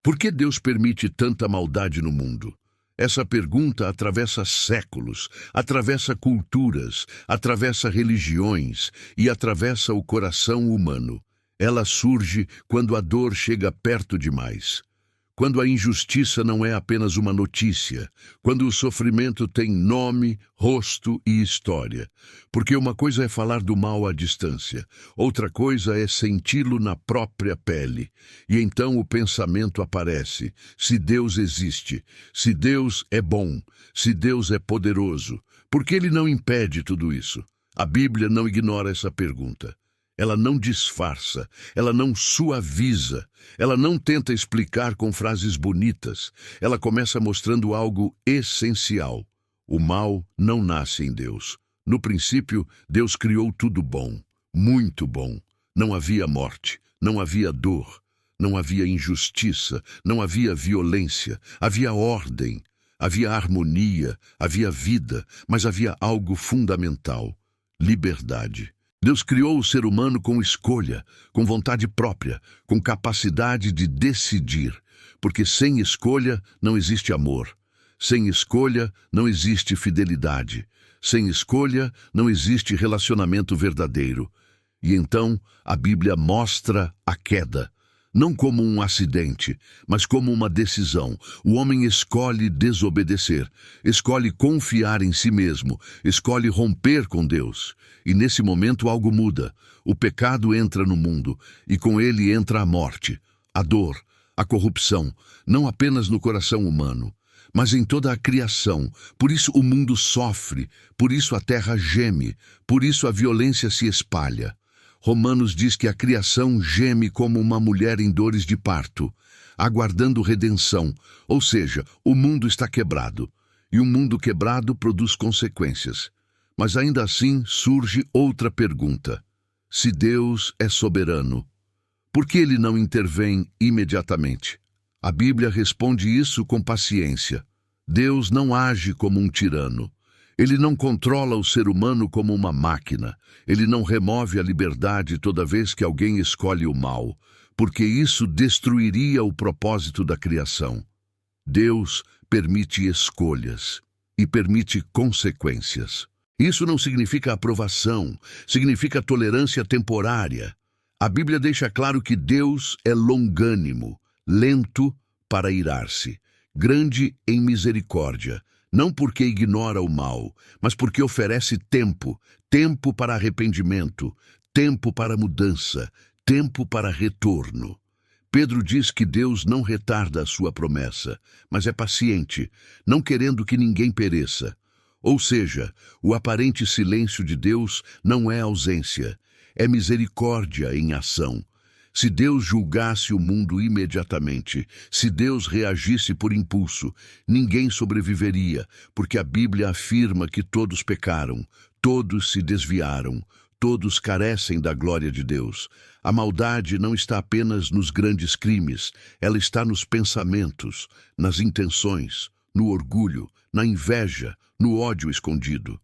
Por que Deus permite tanta maldade no mundo? Essa pergunta atravessa séculos, atravessa culturas, atravessa religiões e atravessa o coração humano. Ela surge quando a dor chega perto demais. Quando a injustiça não é apenas uma notícia, quando o sofrimento tem nome, rosto e história. Porque uma coisa é falar do mal à distância, outra coisa é senti-lo na própria pele. E então o pensamento aparece: se Deus existe, se Deus é bom, se Deus é poderoso, por que Ele não impede tudo isso? A Bíblia não ignora essa pergunta. Ela não disfarça, ela não suaviza, ela não tenta explicar com frases bonitas. Ela começa mostrando algo essencial. O mal não nasce em Deus. No princípio, Deus criou tudo bom, muito bom. Não havia morte, não havia dor, não havia injustiça, não havia violência, havia ordem, havia harmonia, havia vida, mas havia algo fundamental: liberdade. Deus criou o ser humano com escolha, com vontade própria, com capacidade de decidir, porque sem escolha não existe amor, sem escolha não existe fidelidade, sem escolha não existe relacionamento verdadeiro. E então a Bíblia mostra a queda, não como um acidente, mas como uma decisão. O homem escolhe desobedecer, escolhe confiar em si mesmo, escolhe romper com Deus. E nesse momento algo muda. O pecado entra no mundo, e com ele entra a morte, a dor, a corrupção, não apenas no coração humano, mas em toda a criação. Por isso o mundo sofre, por isso a terra geme, por isso a violência se espalha. Romanos diz que a criação geme como uma mulher em dores de parto, aguardando redenção, ou seja, o mundo está quebrado, e um mundo quebrado produz consequências. Mas ainda assim surge outra pergunta: se Deus é soberano, por que Ele não intervém imediatamente? A Bíblia responde isso com paciência. Deus não age como um tirano. Ele não controla o ser humano como uma máquina. Ele não remove a liberdade toda vez que alguém escolhe o mal, porque isso destruiria o propósito da criação. Deus permite escolhas e permite consequências. Isso não significa aprovação, significa tolerância temporária. A Bíblia deixa claro que Deus é longânimo, lento para irar-se, grande em misericórdia, não porque ignora o mal, mas porque oferece tempo, tempo para arrependimento, tempo para mudança, tempo para retorno. Pedro diz que Deus não retarda a sua promessa, mas é paciente, não querendo que ninguém pereça. Ou seja, o aparente silêncio de Deus não é ausência, é misericórdia em ação. Se Deus julgasse o mundo imediatamente, se Deus reagisse por impulso, ninguém sobreviveria, porque a Bíblia afirma que todos pecaram, todos se desviaram, todos carecem da glória de Deus. A maldade não está apenas nos grandes crimes, ela está nos pensamentos, nas intenções, no orgulho, na inveja, no ódio escondido.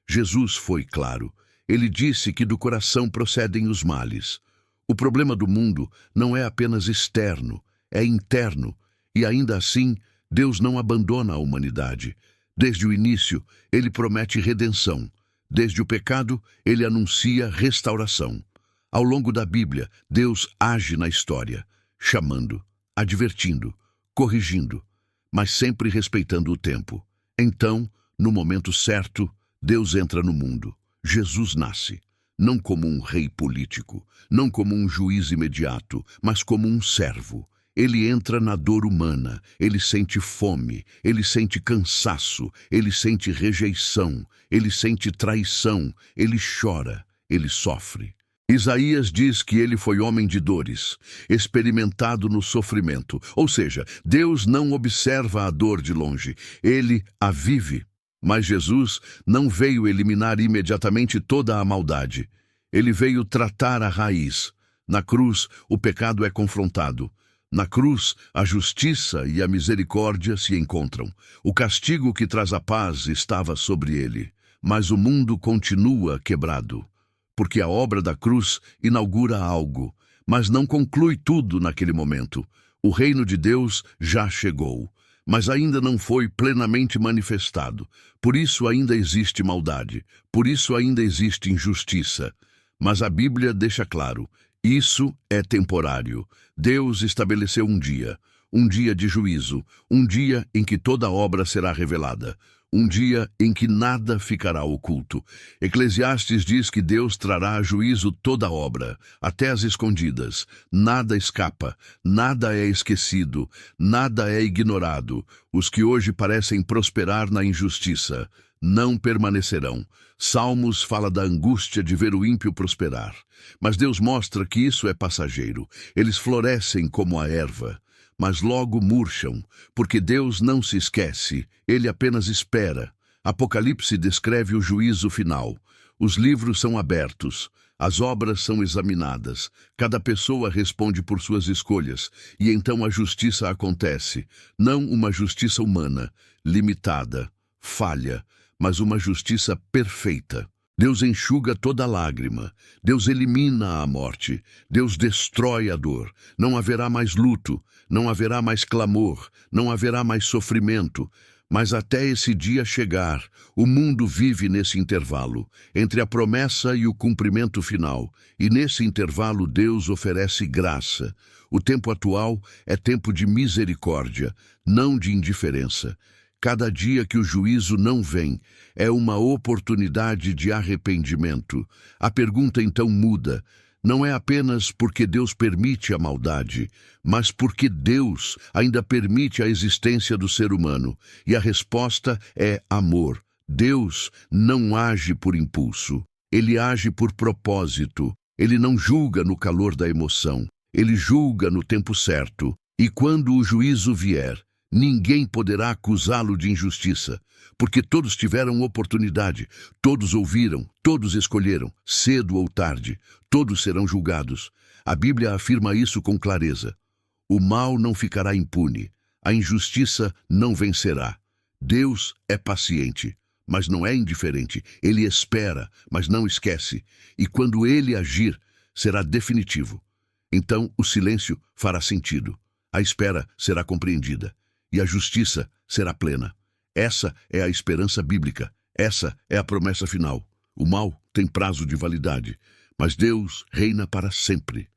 Jesus foi claro. Ele disse que do coração procedem os males. O problema do mundo não é apenas externo, é interno, e ainda assim, Deus não abandona a humanidade. Desde o início, Ele promete redenção. Desde o pecado, Ele anuncia restauração. Ao longo da Bíblia, Deus age na história, chamando, advertindo, corrigindo, mas sempre respeitando o tempo. Então, no momento certo, Deus entra no mundo. Jesus nasce. Não como um rei político, não como um juiz imediato, mas como um servo. Ele entra na dor humana, ele sente fome, ele sente cansaço, ele sente rejeição, ele sente traição, ele chora, ele sofre. Isaías diz que ele foi homem de dores, experimentado no sofrimento. Ou seja, Deus não observa a dor de longe, ele a vive. Mas Jesus não veio eliminar imediatamente toda a maldade. Ele veio tratar a raiz. Na cruz, o pecado é confrontado. Na cruz, a justiça e a misericórdia se encontram. O castigo que traz a paz estava sobre ele. Mas o mundo continua quebrado. Porque a obra da cruz inaugura algo, mas não conclui tudo naquele momento. O reino de Deus já chegou, mas ainda não foi plenamente manifestado. Por isso ainda existe maldade, por isso ainda existe injustiça. Mas a Bíblia deixa claro, isso é temporário. Deus estabeleceu um dia de juízo, um dia em que toda obra será revelada, um dia em que nada ficará oculto. Eclesiastes diz que Deus trará a juízo toda obra, até as escondidas. Nada escapa, nada é esquecido, nada é ignorado. Os que hoje parecem prosperar na injustiça não permanecerão. Salmos fala da angústia de ver o ímpio prosperar. Mas Deus mostra que isso é passageiro. Eles florescem como a erva, mas logo murcham, porque Deus não se esquece, Ele apenas espera. Apocalipse descreve o juízo final. Os livros são abertos, as obras são examinadas, cada pessoa responde por suas escolhas, e então a justiça acontece. Não uma justiça humana, limitada, falha, mas uma justiça perfeita. Deus enxuga toda lágrima, Deus elimina a morte, Deus destrói a dor. Não haverá mais luto, não haverá mais clamor, não haverá mais sofrimento. Mas até esse dia chegar, o mundo vive nesse intervalo, entre a promessa e o cumprimento final. E nesse intervalo Deus oferece graça. O tempo atual é tempo de misericórdia, não de indiferença. Cada dia que o juízo não vem é uma oportunidade de arrependimento. A pergunta então muda. Não é apenas porque Deus permite a maldade, mas porque Deus ainda permite a existência do ser humano. E a resposta é amor. Deus não age por impulso. Ele age por propósito. Ele não julga no calor da emoção. Ele julga no tempo certo. E quando o juízo vier, ninguém poderá acusá-lo de injustiça, porque todos tiveram oportunidade, todos ouviram, todos escolheram, cedo ou tarde, todos serão julgados. A Bíblia afirma isso com clareza. O mal não ficará impune, a injustiça não vencerá. Deus é paciente, mas não é indiferente. Ele espera, mas não esquece. E quando ele agir, será definitivo. Então o silêncio fará sentido, a espera será compreendida. E a justiça será plena. Essa é a esperança bíblica. Essa é a promessa final. O mal tem prazo de validade, mas Deus reina para sempre.